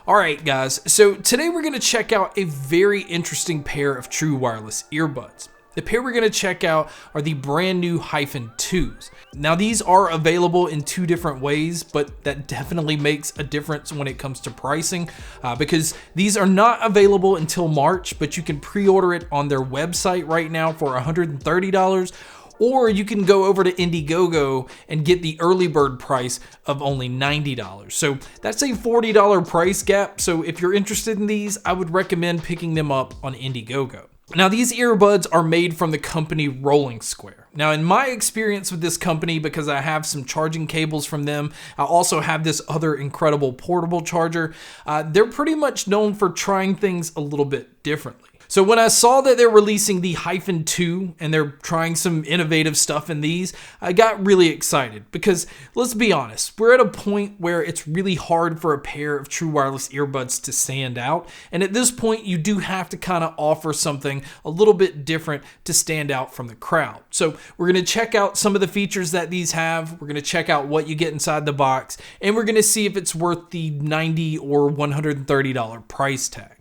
Alright guys, so today we're going to check out a very interesting pair of true wireless earbuds. The pair we're going to check out are the brand new Hyphen 2s. Now these are available in two different ways, but that definitely makes a difference when it comes to pricing because these are not available until March, but you can pre-order it on their website right now for $130. Or you can go over to Indiegogo and get the early bird price of only $90. So that's a $40 price gap. So if you're interested in these, I would recommend picking them up on Indiegogo. Now these earbuds are made from the company Rolling Square. Now in my experience with this company, because I have some charging cables from them, I also have this other incredible portable charger, they're pretty much known for trying things a little bit differently. So when I saw that they're releasing the Hyphen 2 and they're trying some innovative stuff in these, I got really excited because let's be honest, we're at a point where it's really hard for a pair of true wireless earbuds to stand out. And at this point, you do have to kind of offer something a little bit different to stand out from the crowd. So we're going to check out some of the features that these have. We're going to check out what you get inside the box, and we're going to see if it's worth the $90 or $130 price tag.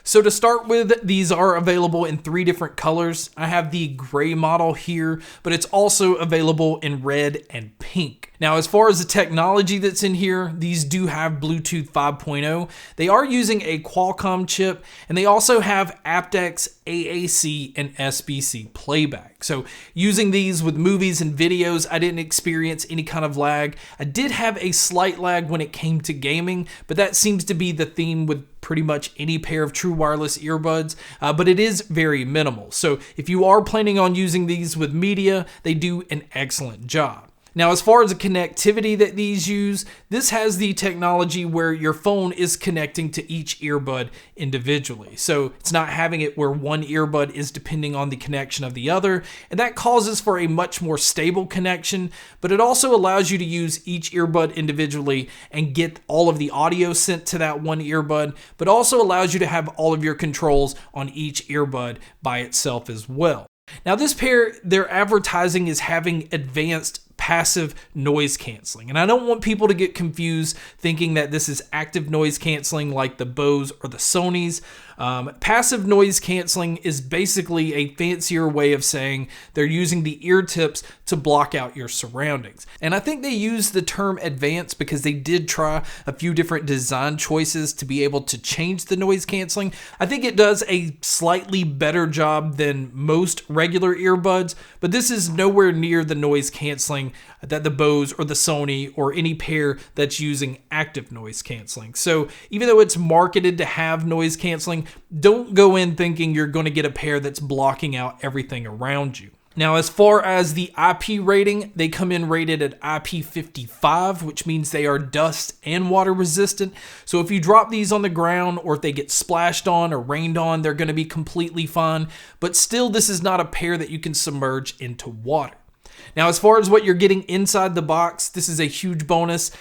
So to start with, these are available in three different colors. I have the gray model here, but it's also available in red and pink. Now, as far as the technology that's in here, these do have Bluetooth 5.0. They are using a Qualcomm chip, and they also have aptX, AAC, and SBC playback. So using these with movies and videos, I didn't experience any kind of lag. I did have a slight lag when it came to gaming, but that seems to be the theme with pretty much any pair of true wireless earbuds, but it is very minimal. So if you are planning on using these with media, they do an excellent job. Now, as far as the connectivity that these use, this has the technology where your phone is connecting to each earbud individually. So it's not having it where one earbud is depending on the connection of the other, and that causes for a much more stable connection, but it also allows you to use each earbud individually and get all of the audio sent to that one earbud, but also allows you to have all of your controls on each earbud by itself as well. Now this pair, their advertising is having advanced passive noise canceling. And I don't want people to get confused thinking that this is active noise canceling like the Bose or the Sonys. Passive noise canceling is basically a fancier way of saying they're using the ear tips to block out your surroundings. And I think they use the term advanced because they did try a few different design choices to be able to change the noise canceling. I think it does a slightly better job than most regular earbuds, but this is nowhere near the noise canceling that the Bose or the Sony or any pair that's using active noise canceling. So even though it's marketed to have noise canceling, don't go in thinking you're going to get a pair that's blocking out everything around you. Now, as far as the IP rating, they come in rated at IP55, which means they are dust and water resistant. So if you drop these on the ground or if they get splashed on or rained on, they're going to be completely fine. But still, this is not a pair that you can submerge into water. Now, as far as what you're getting inside the box, this is a huge bonus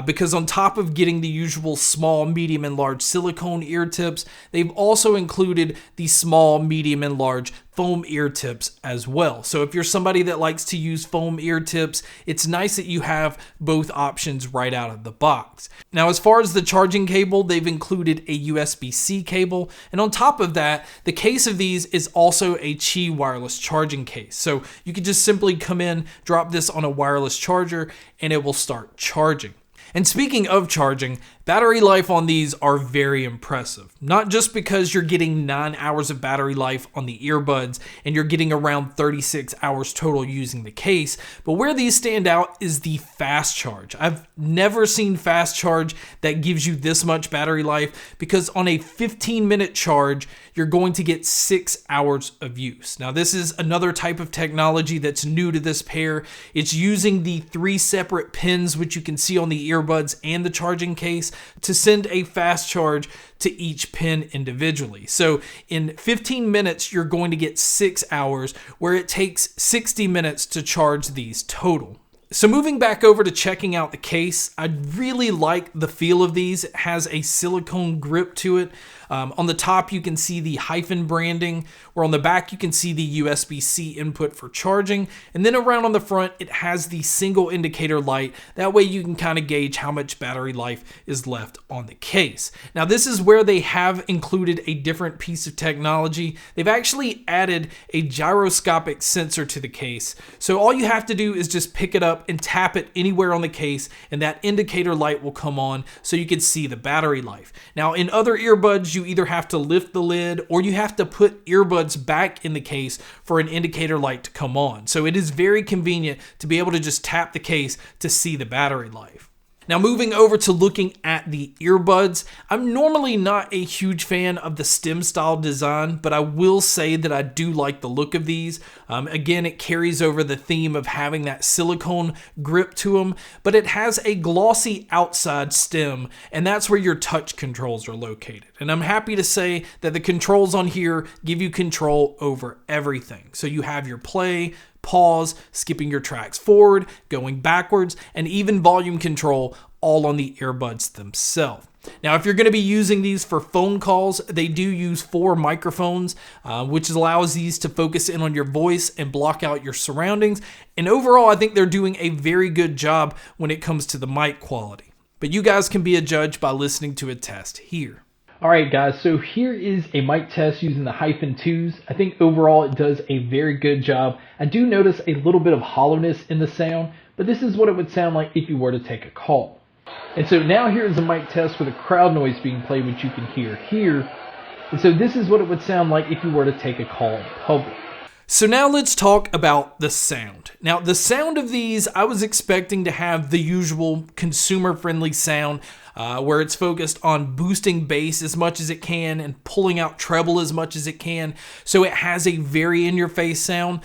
because on top of getting the usual small, medium, and large silicone ear tips, they've also included the small, medium, and large foam ear tips as well. So if you're somebody that likes to use foam ear tips, it's nice that you have both options right out of the box. Now, as far as the charging cable, they've included a USB-C cable. And on top of that, the case of these is also a Qi wireless charging case. So you can just simply come in, drop this on a wireless charger, and it will start charging. And speaking of charging, battery life on these are very impressive. Not just because you're getting 9 hours of battery life on the earbuds and you're getting around 36 hours total using the case, but where these stand out is the fast charge. I've never seen fast charge that gives you this much battery life because on a 15-minute charge, you're going to get 6 hours of use. Now, this is another type of technology that's new to this pair. It's using the 3 separate pins, which you can see on the earbuds and the charging case, to send a fast charge to each pin individually. So in 15 minutes, you're going to get 6 hours, where it takes 60 minutes to charge these total. So moving back over to checking out the case, I really like the feel of these. It has a silicone grip to it. On the top, you can see the Hyphen branding, where on the back, you can see the USB-C input for charging. And then around on the front, it has the single indicator light. That way you can kind of gauge how much battery life is left on the case. Now, this is where they have included a different piece of technology. They've actually added a gyroscopic sensor to the case. So all you have to do is just pick it up and tap it anywhere on the case, and that indicator light will come on so you can see the battery life. Now, in other earbuds, you either have to lift the lid or you have to put earbuds back in the case for an indicator light to come on. So it is very convenient to be able to just tap the case to see the battery life. Now moving over to looking at the earbuds, I'm normally not a huge fan of the stem style design, but I will say that I do like the look of these. Again, it carries over the theme of having that silicone grip to them, but it has a glossy outside stem, and that's where your touch controls are located. And I'm happy to say that the controls on here give you control over everything. So you have your play, pause, skipping your tracks forward, going backwards, and even volume control all on the earbuds themselves. Now, if you're going to be using these for phone calls, they do use 4 microphones, which allows these to focus in on your voice and block out your surroundings. And overall, I think they're doing a very good job when it comes to the mic quality. But you guys can be a judge by listening to a test here. Alright guys, so here is a mic test using the Hyphen 2s. I think overall it does a very good job. I do notice a little bit of hollowness in the sound, but this is what it would sound like if you were to take a call. And so now here is a mic test with a crowd noise being played, which you can hear here. And so this is what it would sound like if you were to take a call in public. So now let's talk about the sound. Now the sound of these, I was expecting to have the usual consumer-friendly sound where it's focused on boosting bass as much as it can and pulling out treble as much as it can. So it has a very in-your-face sound.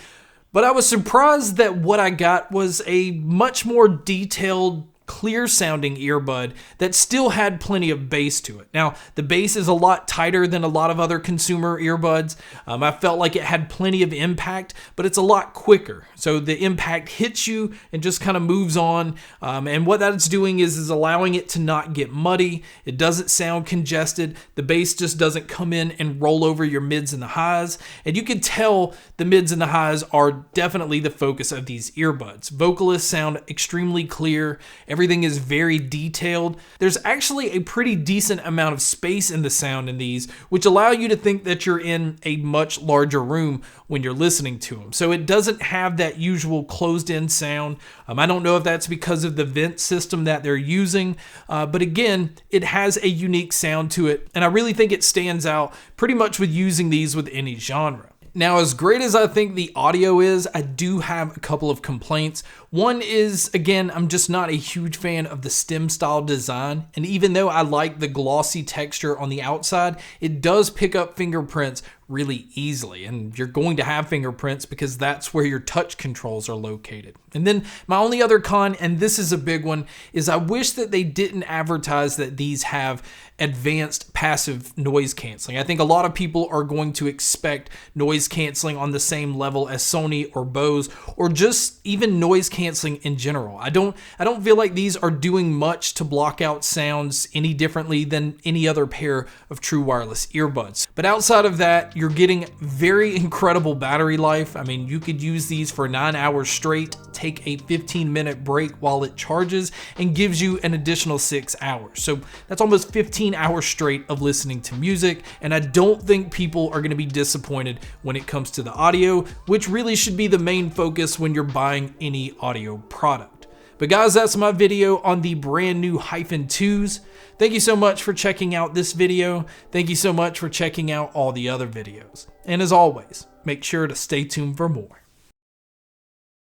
But I was surprised that what I got was a much more detailed, clear sounding earbud that still had plenty of bass to it. Now, the bass is a lot tighter than a lot of other consumer earbuds. I felt like it had plenty of impact, but it's a lot quicker. So the impact hits you and just kind of moves on. And what that's doing is allowing it to not get muddy. It doesn't sound congested. The bass just doesn't come in and roll over your mids and the highs. And you can tell the mids and the highs are definitely the focus of these earbuds. Vocalists sound extremely clear. Everything is very detailed. There's actually a pretty decent amount of space in the sound in these, which allow you to think that you're in a much larger room when you're listening to them. So it doesn't have that usual closed-in sound. I don't know if that's because of the vent system that they're using, but again, it has a unique sound to it, and I really think it stands out pretty much with using these with any genre. Now, as great as I think the audio is, I do have a couple of complaints. One is, again, I'm just not a huge fan of the stem style design. And even though I like the glossy texture on the outside, it does pick up fingerprints really easily. And you're going to have fingerprints because that's where your touch controls are located. And then my only other con, and this is a big one, is I wish that they didn't advertise that these have advanced passive noise canceling. I think a lot of people are going to expect noise canceling on the same level as Sony or Bose, or just even noise canceling in general. I don't feel like these are doing much to block out sounds any differently than any other pair of true wireless earbuds. But outside of that, you're getting very incredible battery life. I mean, you could use these for 9 hours straight, take a 15-minute break while it charges, and gives you an additional 6 hours. So that's almost 15 hours straight of listening to music, and I don't think people are going to be disappointed when it comes to the audio, which really should be the main focus when you're buying any audio product. But guys, that's my video on the brand new Hyphen 2s. Thank you so much for checking out this video. Thank you so much for checking out all the other videos. And as always, make sure to stay tuned for more.